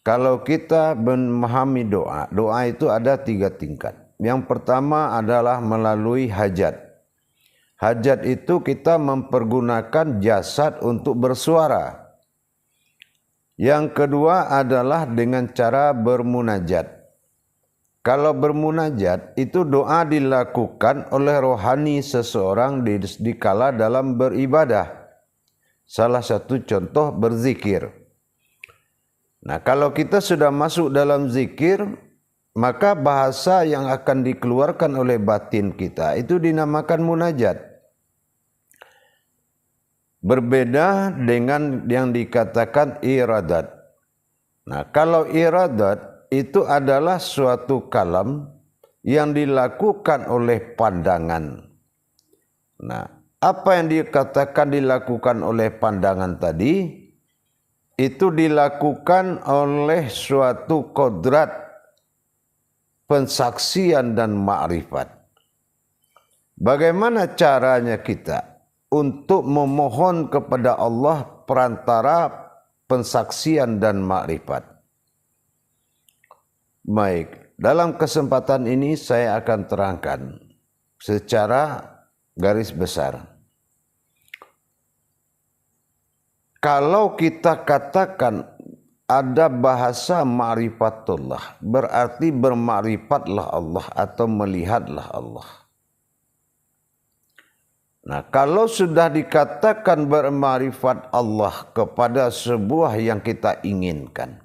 Kalau kita memahami doa, doa itu ada 3 tingkat. Yang pertama adalah melalui hajat. Hajat itu kita mempergunakan jasad untuk bersuara. Yang kedua adalah dengan cara bermunajat. Kalau bermunajat itu doa dilakukan oleh rohani seseorang dikala dalam beribadah. Salah satu contoh berzikir. Nah, kalau kita sudah masuk dalam zikir, maka bahasa yang akan dikeluarkan oleh batin kita itu dinamakan munajat. Berbeda dengan yang dikatakan iradat. Nah, kalau iradat itu adalah suatu kalam yang dilakukan oleh pandangan. Nah, apa yang dikatakan dilakukan oleh pandangan tadi? Itu dilakukan oleh suatu kodrat pensaksian dan ma'rifat. Bagaimana caranya kita untuk memohon kepada Allah perantara pensaksian dan ma'rifat? Baik, dalam kesempatan ini saya akan terangkan secara garis besar. Kalau kita katakan ada bahasa ma'rifatullah, berarti berma'rifatlah Allah atau melihatlah Allah. Nah, kalau sudah dikatakan berma'rifat Allah kepada sebuah yang kita inginkan,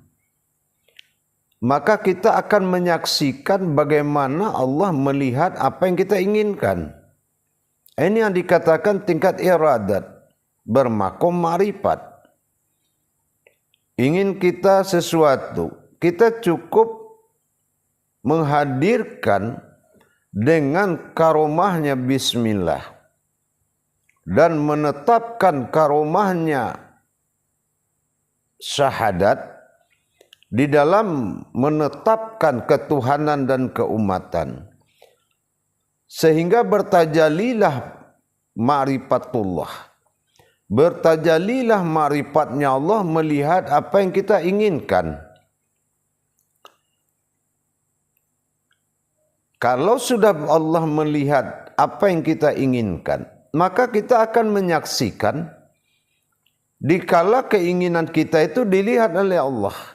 maka kita akan menyaksikan bagaimana Allah melihat apa yang kita inginkan. Ini yang dikatakan tingkat iradat. Bermakom ma'rifat. Ingin kita sesuatu, kita cukup menghadirkan dengan karomahnya bismillah dan menetapkan karomahnya syahadat di dalam menetapkan ketuhanan dan keumatan, sehingga bertajalilah ma'rifatullah. Bertajalilah ma'rifatnya Allah melihat apa yang kita inginkan. Kalau sudah Allah melihat apa yang kita inginkan, maka kita akan menyaksikan dikala keinginan kita itu dilihat oleh Allah.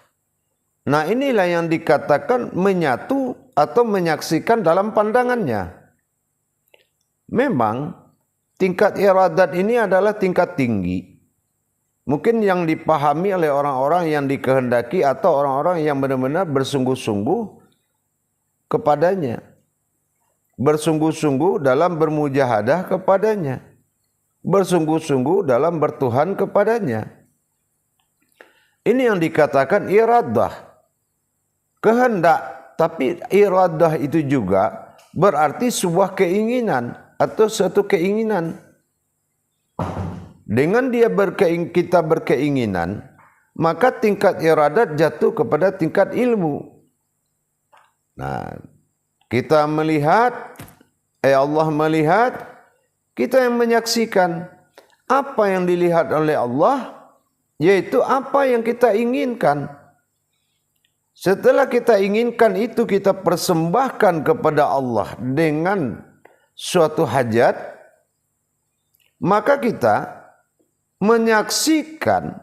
Nah, inilah yang dikatakan menyatu atau menyaksikan dalam pandangannya. Memang tingkat iradat ini adalah tingkat tinggi. Mungkin yang dipahami oleh orang-orang yang dikehendaki atau orang-orang yang benar-benar bersungguh-sungguh kepadanya. Bersungguh-sungguh dalam bermujahadah kepadanya. Bersungguh-sungguh dalam bertuhan kepadanya. Ini yang dikatakan iradah. Kehendak. Tapi iradah itu juga berarti sebuah keinginan atau suatu keinginan. Dengan kita berkeinginan, maka tingkat iradat jatuh kepada tingkat ilmu. Nah, kita melihat, Allah melihat, kita yang menyaksikan apa yang dilihat oleh Allah, yaitu apa yang kita inginkan. Setelah kita inginkan itu, kita persembahkan kepada Allah dengan suatu hajat, maka kita menyaksikan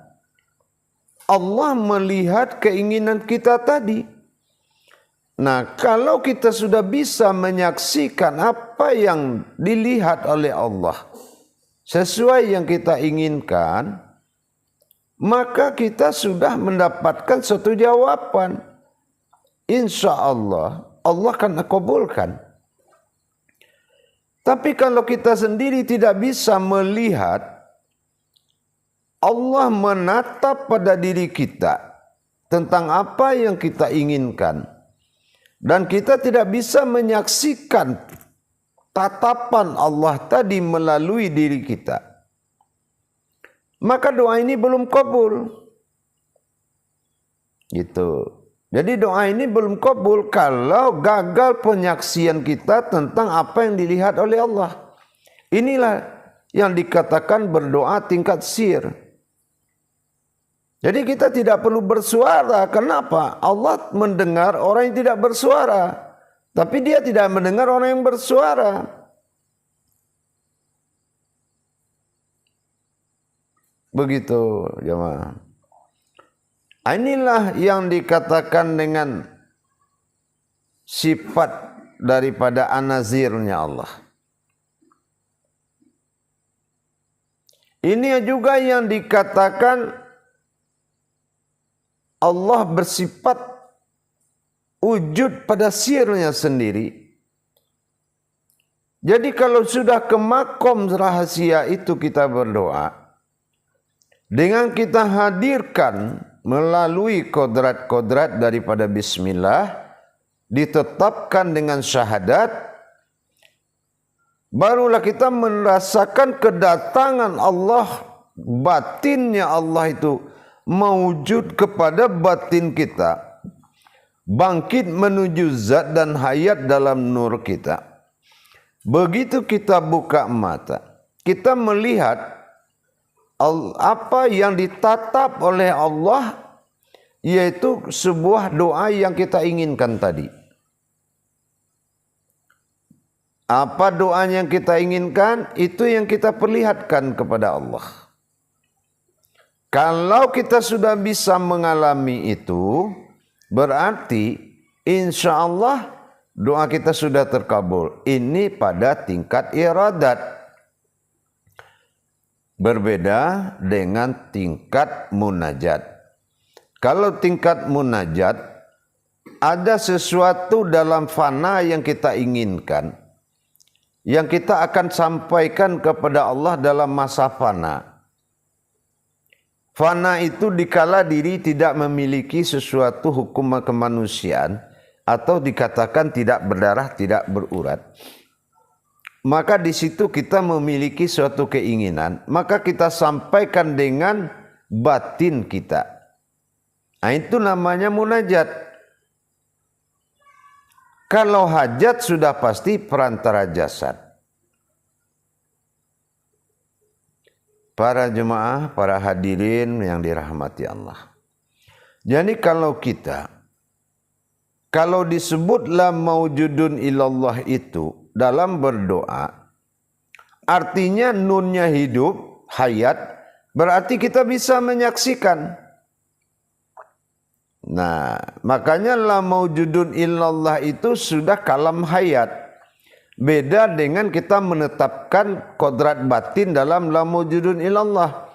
Allah melihat keinginan kita tadi. Nah, kalau kita sudah bisa menyaksikan apa yang dilihat oleh Allah sesuai yang kita inginkan, maka kita sudah mendapatkan suatu jawaban. Insya Allah, Allah akan kabulkan. Tapi kalau kita sendiri tidak bisa melihat, Allah menatap pada diri kita tentang apa yang kita inginkan. Dan kita tidak bisa menyaksikan tatapan Allah tadi melalui diri kita. Maka doa ini belum kabul. Gitu. Jadi doa ini belum kabul kalau gagal penyaksian kita tentang apa yang dilihat oleh Allah. Inilah yang dikatakan berdoa tingkat sir. Jadi kita tidak perlu bersuara. Kenapa? Allah mendengar orang yang tidak bersuara. Tapi dia tidak mendengar orang yang bersuara. Begitu jemaah. Inilah yang dikatakan dengan sifat daripada an-nazirnya Allah. Ini juga yang dikatakan Allah bersifat wujud pada sirnya sendiri. Jadi kalau sudah ke makom rahasia itu kita berdoa, dengan kita hadirkan melalui kodrat-kodrat daripada bismillah, ditetapkan dengan syahadat, barulah kita merasakan kedatangan Allah, batinnya Allah itu mewujud kepada batin kita, bangkit menuju zat dan hayat dalam nur kita. Begitu kita buka mata, kita melihat apa yang ditatap oleh Allah, yaitu sebuah doa yang kita inginkan tadi. Apa doanya yang kita inginkan, itu yang kita perlihatkan kepada Allah. Kalau kita sudah bisa mengalami itu, berarti insya Allah doa kita sudah terkabul. Ini pada tingkat iradat. Berbeda dengan tingkat munajat. Kalau tingkat munajat, ada sesuatu dalam fana yang kita inginkan, yang kita akan sampaikan kepada Allah dalam masa fana. Fana itu dikala diri tidak memiliki sesuatu hukum kemanusiaan, atau dikatakan tidak berdarah, tidak berurat. Maka di situ kita memiliki suatu keinginan, maka kita sampaikan dengan batin kita. Nah, itu namanya munajat. Kalau hajat sudah pasti perantara jasad. Para jemaah, para hadirin yang dirahmati Allah. Jadi kalau disebutlah maujudun ilallah itu dalam berdoa, artinya nunnya hidup, hayat, berarti kita bisa menyaksikan. Nah, makanya la maujudun illallah itu sudah kalam hayat. Beda dengan kita menetapkan kodrat batin dalam la maujudun illallah.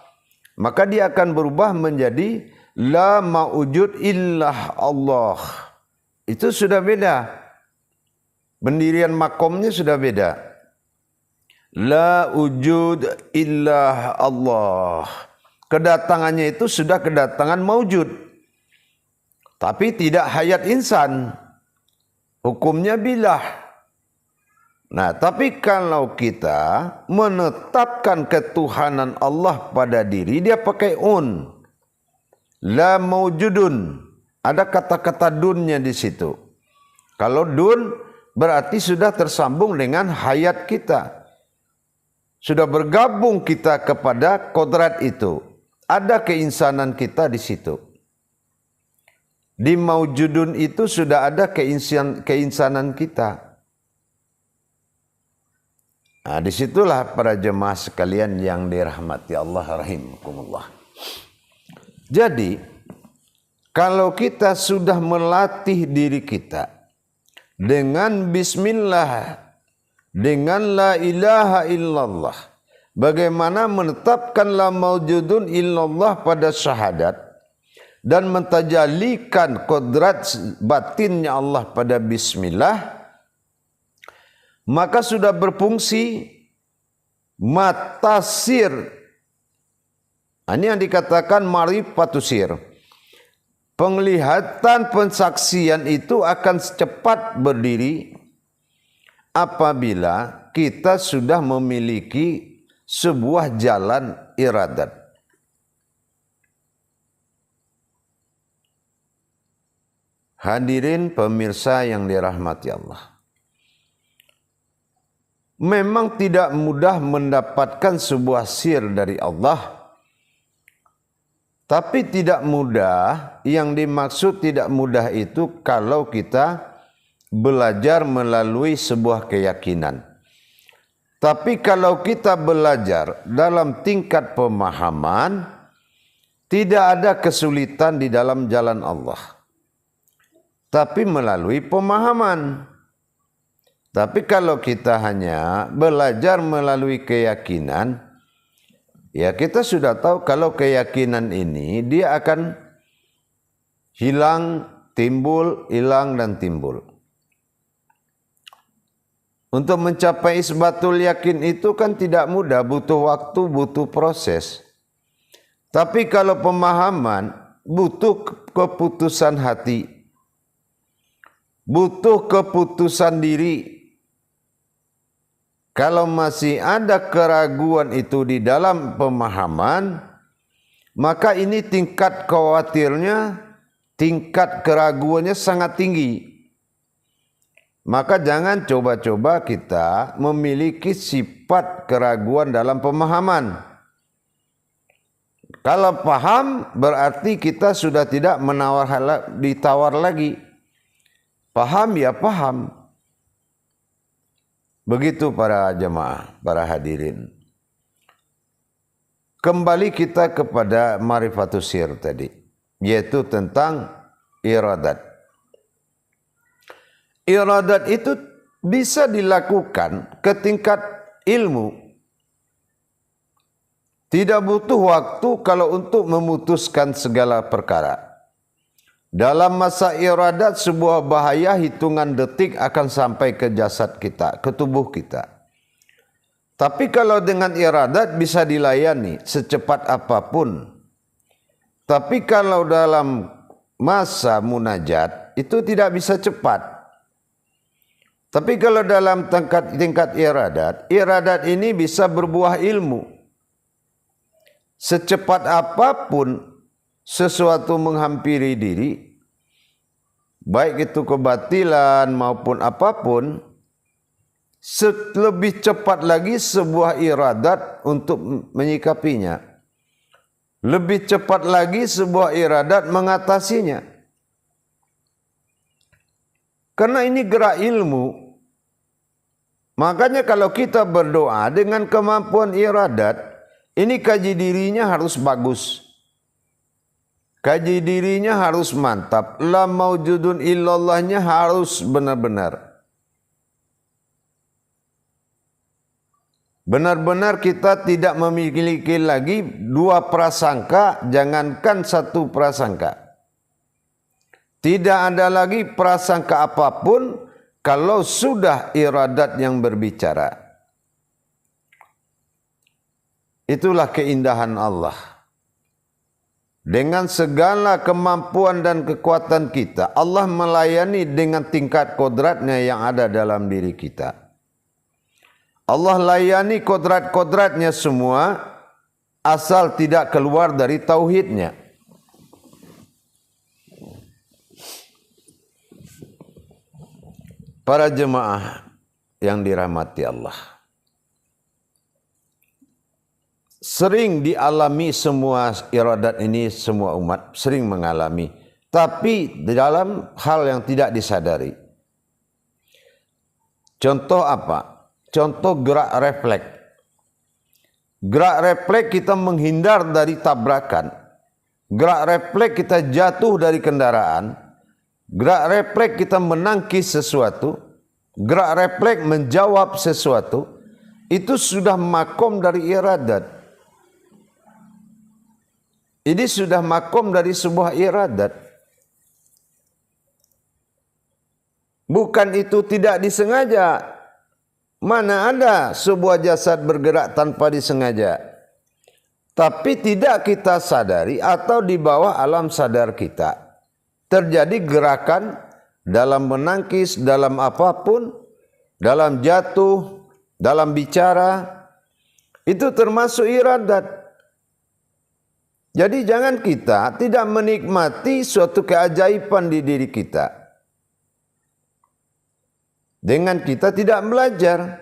Maka dia akan berubah menjadi la maujud illah Allah. Itu sudah beda. Pendirian makomnya sudah beda. La wujud illah Allah. Kedatangannya itu sudah kedatangan maujud. Tapi tidak hayat insan. Hukumnya bilah. Nah, tapi kalau kita menetapkan ketuhanan Allah pada diri, dia pakai un. La maujudun. Ada kata-kata dunnya di situ. Kalau dun berarti sudah tersambung dengan hayat kita. Sudah bergabung kita kepada kodrat itu. Ada keinsanan kita di situ. Di maujudun itu sudah ada keinsanan kita. Nah, disitulah para jemaah sekalian yang dirahmati Allah rahimakumullah. Jadi, kalau kita sudah melatih diri kita dengan bismillah, dengan la ilaha illallah, bagaimana menetapkan la maujudun illallah pada syahadat dan mentajalikan kodrat batinnya Allah pada bismillah, maka sudah berfungsi mata sir. Ini yang dikatakan marifatus sir. Penglihatan pensaksian itu akan cepat berdiri apabila kita sudah memiliki sebuah jalan iradat. Hadirin pemirsa yang dirahmati Allah. Memang tidak mudah mendapatkan sebuah sir dari Allah. Tapi tidak mudah, yang dimaksud tidak mudah itu kalau kita belajar melalui sebuah keyakinan. Tapi kalau kita belajar dalam tingkat pemahaman, tidak ada kesulitan di dalam jalan Allah. Tapi melalui pemahaman. Tapi kalau kita hanya belajar melalui keyakinan, ya kita sudah tahu kalau keyakinan ini dia akan hilang, timbul, hilang dan timbul. Untuk mencapai isbatul yakin itu kan tidak mudah, butuh waktu, butuh proses. Tapi kalau pemahaman butuh keputusan hati, butuh keputusan diri. Kalau masih ada keraguan itu di dalam pemahaman, maka ini tingkat khawatirnya, tingkat keraguannya sangat tinggi. Maka jangan coba-coba kita memiliki sifat keraguan dalam pemahaman. Kalau paham berarti kita sudah tidak ditawar lagi. Paham ya paham. Begitu para jemaah, para hadirin. Kembali kita kepada Ma'rifatus Sir tadi, yaitu tentang iradat. Iradat itu bisa dilakukan ke tingkat ilmu. Tidak butuh waktu kalau untuk memutuskan segala perkara. Dalam masa iradat, sebuah bahaya hitungan detik akan sampai ke jasad kita, ke tubuh kita. Tapi kalau dengan iradat bisa dilayani secepat apapun. Tapi kalau dalam masa munajat itu tidak bisa cepat. Tapi kalau dalam tingkat iradat ini bisa berbuah ilmu. Secepat apapun sesuatu menghampiri diri, baik itu kebatilan maupun apapun, lebih cepat lagi sebuah iradat untuk menyikapinya. Lebih cepat lagi sebuah iradat mengatasinya. Karena ini gerak ilmu. Makanya kalau kita berdoa dengan kemampuan iradat, ini kaji dirinya harus bagus. Kaji dirinya harus mantap. La maujudun illallahnya harus benar-benar. Benar-benar kita tidak memiliki lagi dua prasangka, jangankan satu prasangka. Tidak ada lagi prasangka apapun kalau sudah iradat yang berbicara. Itulah keindahan Allah. Dengan segala kemampuan dan kekuatan kita, Allah melayani dengan tingkat kodratnya yang ada dalam diri kita. Allah layani kodrat-kodratnya semua, asal tidak keluar dari tauhidnya. Para jemaah yang dirahmati Allah, sering dialami semua iradat ini, semua umat sering mengalami. Tapi dalam hal yang tidak disadari. Contoh apa? Contoh gerak refleks. Gerak refleks kita menghindar dari tabrakan. Gerak refleks kita jatuh dari kendaraan. Gerak refleks kita menangkis sesuatu. Gerak refleks menjawab sesuatu. Itu sudah makom dari iradat. Ini sudah makom dari sebuah iradat. Bukan itu tidak disengaja. Mana ada sebuah jasad bergerak tanpa disengaja. Tapi tidak kita sadari atau di bawah alam sadar kita. Terjadi gerakan dalam menangkis, dalam apapun, dalam jatuh, dalam bicara. Itu termasuk iradat. Jadi jangan kita tidak menikmati suatu keajaiban di diri kita. Dengan kita tidak belajar.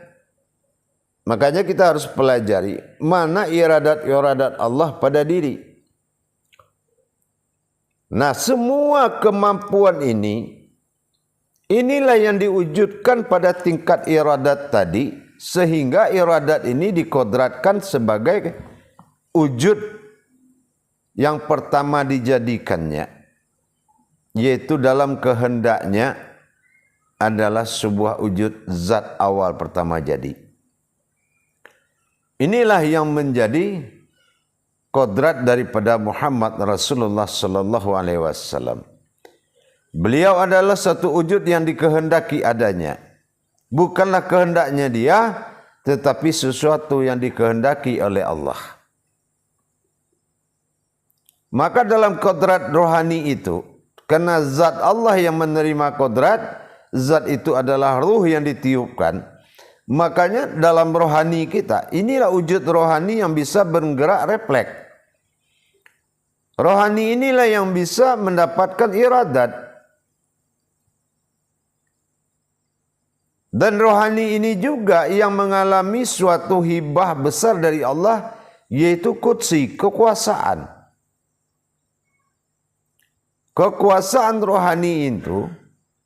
Makanya kita harus pelajari mana iradat-iradat Allah pada diri. Nah, semua kemampuan inilah yang diwujudkan pada tingkat iradat tadi, sehingga iradat ini dikodratkan sebagai wujud yang pertama dijadikannya, yaitu dalam kehendaknya adalah sebuah wujud zat awal pertama jadi. Inilah yang menjadi kodrat daripada Muhammad Rasulullah sallallahu alaihi wasallam. Beliau adalah satu wujud yang dikehendaki adanya. Bukanlah kehendaknya dia, tetapi sesuatu yang dikehendaki oleh Allah. Maka dalam kodrat rohani itu, karena zat Allah yang menerima kodrat, zat itu adalah ruh yang ditiupkan. Makanya dalam rohani kita, inilah wujud rohani yang bisa bergerak refleks. Rohani inilah yang bisa mendapatkan iradat. Dan rohani ini juga yang mengalami suatu hibah besar dari Allah, yaitu qudsi, kekuasaan. Kekuasaan rohani itu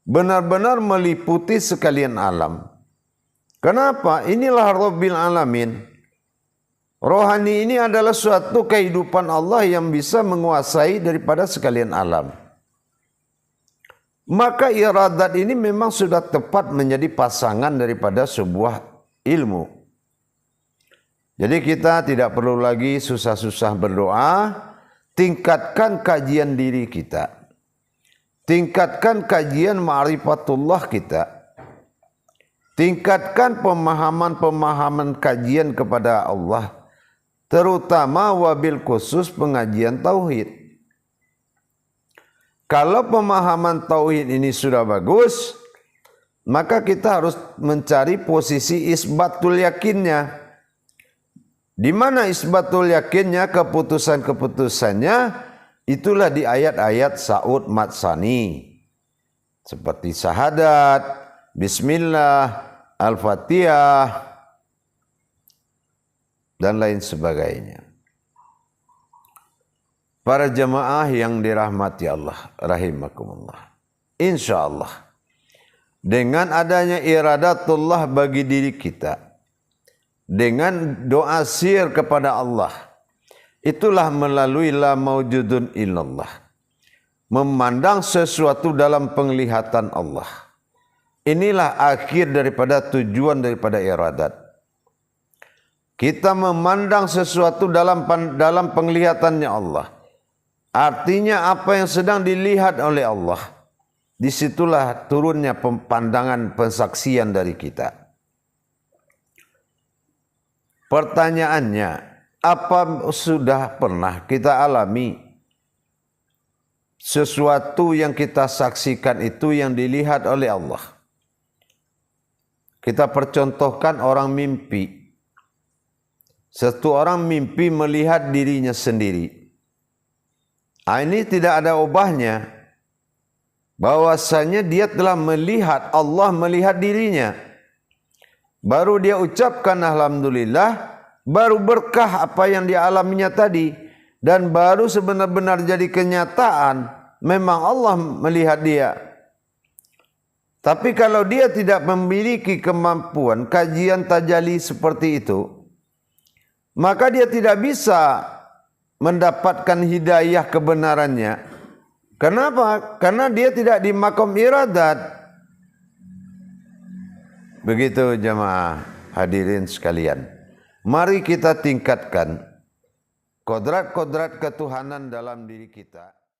benar-benar meliputi sekalian alam. Kenapa? Inilah Rabbil Alamin. Rohani ini adalah suatu kehidupan Allah yang bisa menguasai daripada sekalian alam. Maka iradat ini memang sudah tepat menjadi pasangan daripada sebuah ilmu. Jadi kita tidak perlu lagi susah-susah berdoa, tingkatkan kajian diri kita. Tingkatkan kajian ma'rifatullah kita. Tingkatkan pemahaman-pemahaman kajian kepada Allah, terutama wabil khusus pengajian tauhid. Kalau pemahaman tauhid ini sudah bagus, maka kita harus mencari posisi isbatul yakinnya. Di mana isbatul yakinnya, keputusan-keputusannya, itulah di ayat-ayat Sa'ud Matsani. Seperti syahadat, Bismillah, Al-Fatihah, dan lain sebagainya. Para jemaah yang dirahmati Allah, rahimakumullah. Insya Allah, dengan adanya iradatullah bagi diri kita, dengan doa sir kepada Allah, itulah melalui la maujudun illallah, memandang sesuatu dalam penglihatan Allah. Inilah akhir daripada tujuan daripada iradat. Kita memandang sesuatu dalam penglihatannya Allah. Artinya apa yang sedang dilihat oleh Allah, disitulah turunnya pandangan pensaksian dari kita. Pertanyaannya, apa sudah pernah kita alami sesuatu yang kita saksikan itu yang dilihat oleh Allah? Kita percontohkan orang mimpi. Satu orang mimpi melihat dirinya sendiri. Ini tidak ada ubahnya. Bahwasanya dia telah melihat, Allah melihat dirinya. Baru dia ucapkan alhamdulillah, baru berkah apa yang dialaminya tadi. Dan baru sebenar-benar jadi kenyataan, memang Allah melihat dia. Tapi kalau dia tidak memiliki kemampuan kajian tajalli seperti itu, maka dia tidak bisa mendapatkan hidayah kebenarannya. Kenapa? Karena dia tidak di maqam iradat. Begitu jemaah hadirin sekalian. Mari kita tingkatkan kodrat-kodrat ketuhanan dalam diri kita.